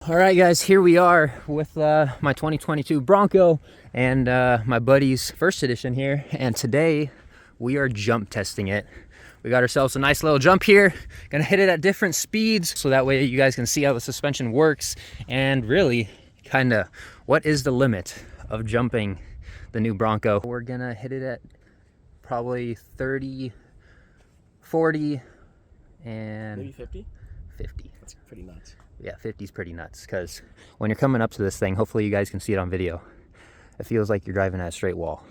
All right, guys, here we are with my 2022 Bronco and my buddy's first edition here. And today we are jump testing it. We got ourselves a nice little jump here. Gonna hit it at different speeds so that way you guys can see how the suspension works and really kind of what is the limit of jumping the new Bronco. We're gonna hit it at probably 30, 40, and maybe 50? 50. That's pretty nuts. Yeah, 50 is pretty nuts because when you're coming up to this thing, hopefully you guys can see it on video. It feels like you're driving at a straight wall.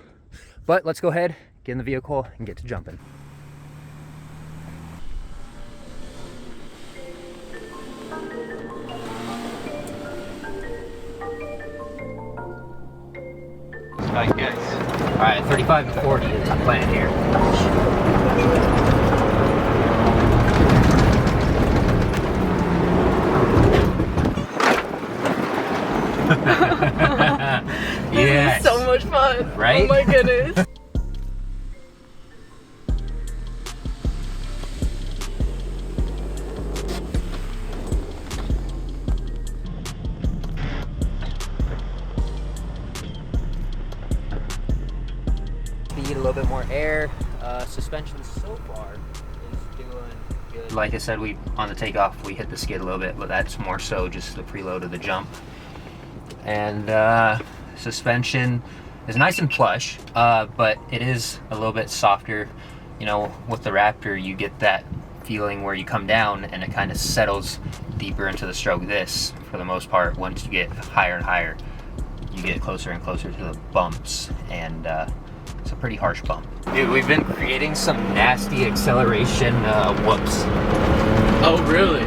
But let's go ahead, get in the vehicle, and get to jumping. Like this. All right, 35 to 40 is the plan here. This is so much fun. Right? Oh my goodness. Speed, a little bit more air. Suspension so far is doing good. Like I said, on the takeoff we hit the skid a little bit, but that's more so just the preload of the jump. And suspension is nice and plush, but it is a little bit softer. You know, with the Raptor you get that feeling where you come down and it kind of settles deeper into the stroke. This, for the most part, once you get higher and higher, you get closer and closer to the bumps, and it's a pretty harsh bump. Dude, we've been creating some nasty acceleration whoops. Oh, really?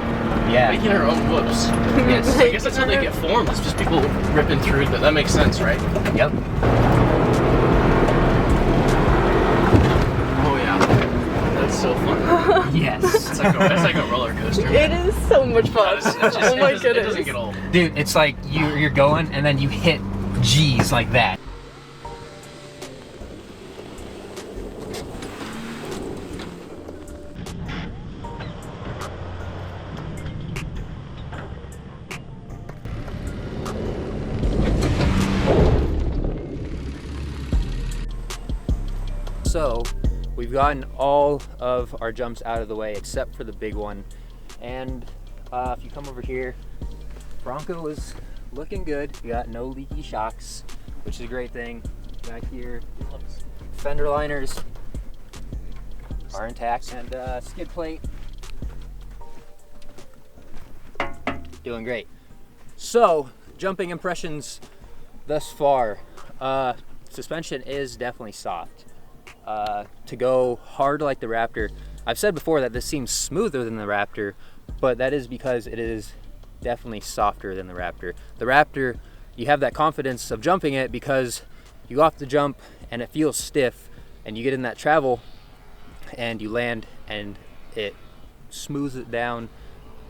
Yeah. Making our own whoops. Yes. I guess that's how they get formed. It's just people ripping through, but that makes sense, right? Yep. Oh yeah. That's so fun. Yes. It's like a roller coaster. It is so much fun. Oh my goodness. It doesn't get old. Dude, it's like you're going and then you hit G's like that. So we've gotten all of our jumps out of the way except for the big one, and if you come over here, Bronco is looking good. We got no leaky shocks, which is a great thing. Back here, fender liners are intact, and skid plate doing great. So jumping impressions thus far, suspension is definitely soft. To go hard like the Raptor, I've said before that this seems smoother than the Raptor, but that is because it is definitely softer than the Raptor. The Raptor, you have that confidence of jumping it because you go off the jump and it feels stiff, and you get in that travel and you land and it smooths it down.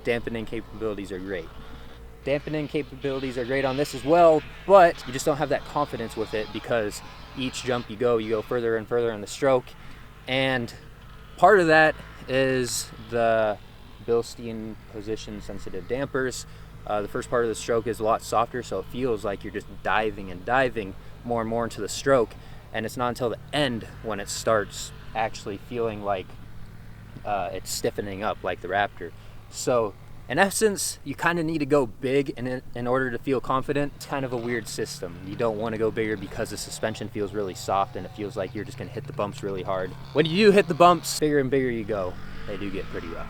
Dampening capabilities are great. Dampening capabilities are great on this as well, but you just don't have that confidence with it because each jump you go further and further in the stroke, and part of that is the Bilstein position sensitive dampers. The first part of the stroke is a lot softer, so it feels like you're just diving and diving more and more into the stroke, and it's not until the end when it starts actually feeling like it's stiffening up like the Raptor. So in essence, you kind of need to go big in order to feel confident. It's kind of a weird system. You don't want to go bigger because the suspension feels really soft and it feels like you're just going to hit the bumps really hard. When you do hit the bumps, bigger and bigger you go, they do get pretty rough.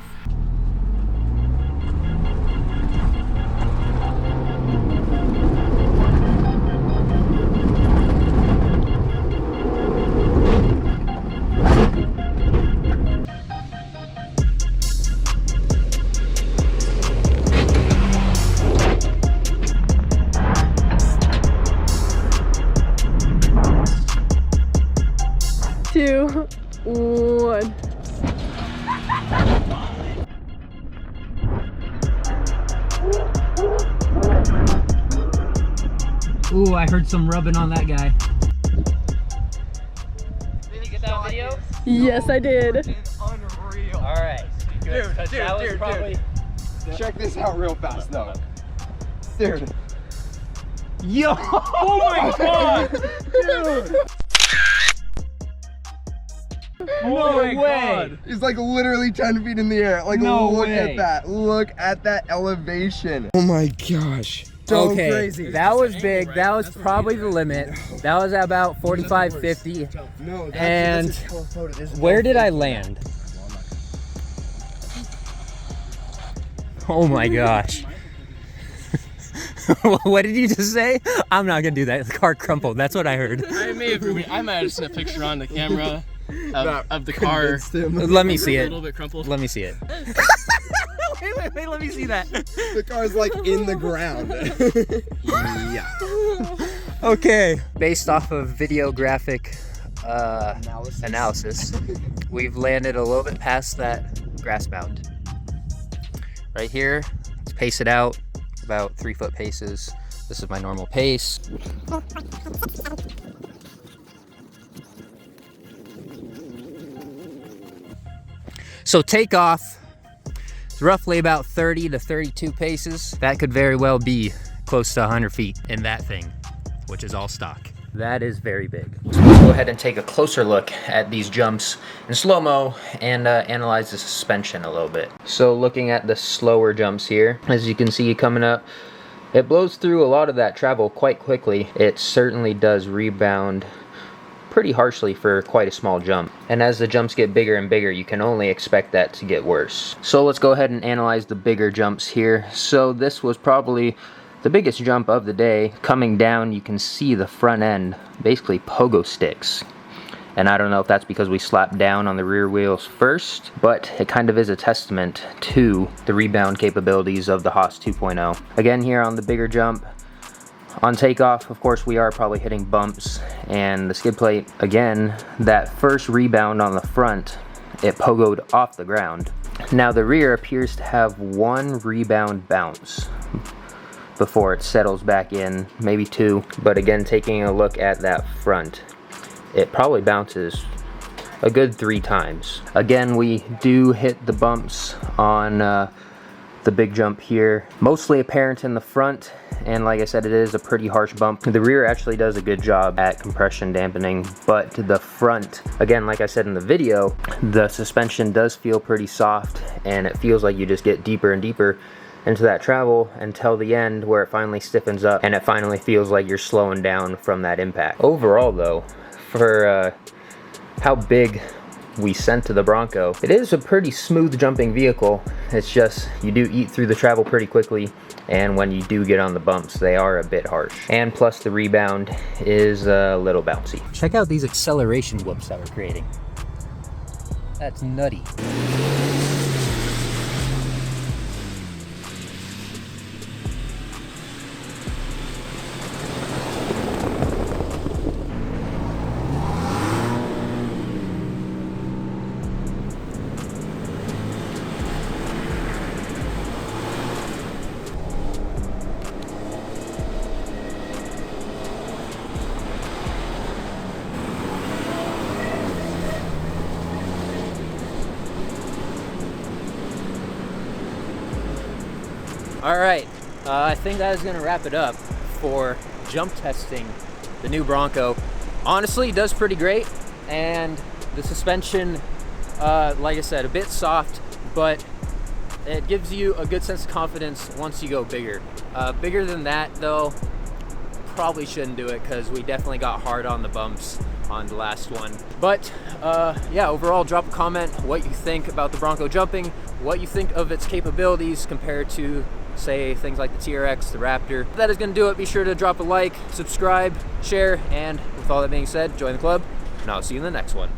Two, one. Ooh, I heard some rubbing on that guy. Did you get that video? Yes, I did. Unreal. All right. Good. Dude. Check this out real fast though. Dude. Yo! Oh my god! Dude! No way! He's like literally 10 feet in the air. Like, No look way. at that. Look at that elevation. Oh my gosh. So Okay, crazy. that was big. That was probably the limit. That was at about 45, 50. No, And that's a telephoto. There's no where did I photo. land? Oh my gosh. What did you just say? I'm not gonna do that. The car crumpled. That's what I heard. I might have seen a picture on the camera of the car. Convinced him. Let me see A it. little bit crumpled. Let me see it. Wait, let me see that. The car's like in the ground. Yeah. Okay. Based off of videographic analysis, we've landed a little bit past that grass mound. Right here, let's pace it out, about 3 foot paces. This is my normal pace. So takeoff is roughly about 30 to 32 paces. That could very well be close to 100 feet in that thing, which is all stock. That is very big. So let's go ahead and take a closer look at these jumps in slow-mo and analyze the suspension a little bit. So looking at the slower jumps here, as you can see coming up, it blows through a lot of that travel quite quickly. It certainly does rebound pretty harshly for quite a small jump. And as the jumps get bigger and bigger, you can only expect that to get worse. So let's go ahead and analyze the bigger jumps here. So this was probably the biggest jump of the day. Coming down, you can see the front end basically pogo sticks. And I don't know if that's because we slapped down on the rear wheels first, but it kind of is a testament to the rebound capabilities of the Haas 2.0. Again, here on the bigger jump, on takeoff, of course, we are probably hitting bumps, and the skid plate, again, that first rebound on the front, it pogoed off the ground. Now the rear appears to have one rebound bounce before it settles back in, maybe two. But again, taking a look at that front, it probably bounces a good 3 times. Again, we do hit the bumps on the big jump here, mostly apparent in the front, and like I said, it is a pretty harsh bump. The rear actually does a good job at compression dampening, but the front, again, like I said in the video, the suspension does feel pretty soft, and it feels like you just get deeper and deeper into that travel until the end where it finally stiffens up and it finally feels like you're slowing down from that impact. Overall though, for how big we sent to the Bronco, it is a pretty smooth jumping vehicle. It's just you do eat through the travel pretty quickly, and when you do get on the bumps, they are a bit harsh. And plus the rebound is a little bouncy. Check out these acceleration whoops that we're creating. That's nutty. Alright, I think that is going to wrap it up for jump testing the new Bronco. Honestly, it does pretty great, and the suspension, like I said, a bit soft, but it gives you a good sense of confidence once you go bigger. Bigger than that, though, probably shouldn't do it because we definitely got hard on the bumps on the last one. But yeah, overall, drop a comment what you think about the Bronco jumping, what you think of its capabilities compared to, say, things like the TRX, the Raptor. That is going to do it. Be sure to drop a like, subscribe, share, and with all that being said, join the club, and I'll see you in the next one.